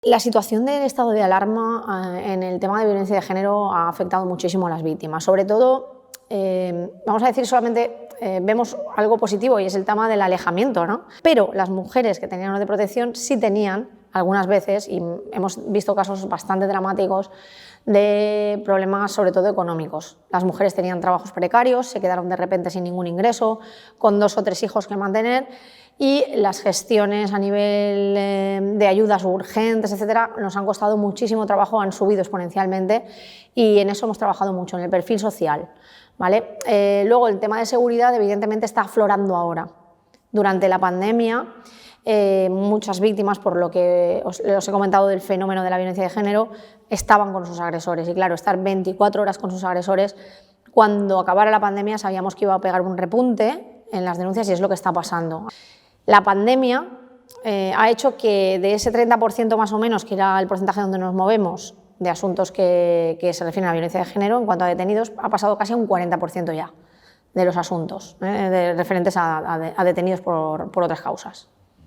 La situación del estado de alarma en el tema de violencia de género ha afectado muchísimo a las víctimas. Sobre todo, vamos a decir solamente, vemos algo positivo y es el tema del alejamiento, ¿no? Pero las mujeres que tenían orden de protección sí tenían, algunas veces, y hemos visto casos bastante dramáticos, de problemas sobre todo económicos. Las mujeres tenían trabajos precarios, se quedaron de repente sin ningún ingreso, con 2 o 3 hijos que mantener, y las gestiones a nivel de ayudas urgentes, etcétera, nos han costado muchísimo trabajo, han subido exponencialmente y en eso hemos trabajado mucho, en el perfil social, ¿vale? Luego el tema de seguridad evidentemente está aflorando ahora. Durante la pandemia muchas víctimas, por lo que os he comentado del fenómeno de la violencia de género, estaban con sus agresores y claro, estar 24 horas con sus agresores, cuando acabara la pandemia sabíamos que iba a pegar un repunte en las denuncias y es lo que está pasando. La pandemia ha hecho que de ese 30% más o menos, que era el porcentaje donde nos movemos, de asuntos que se refieren a la violencia de género, en cuanto a detenidos, ha pasado casi a un 40% ya de los asuntos referentes a detenidos por otras causas.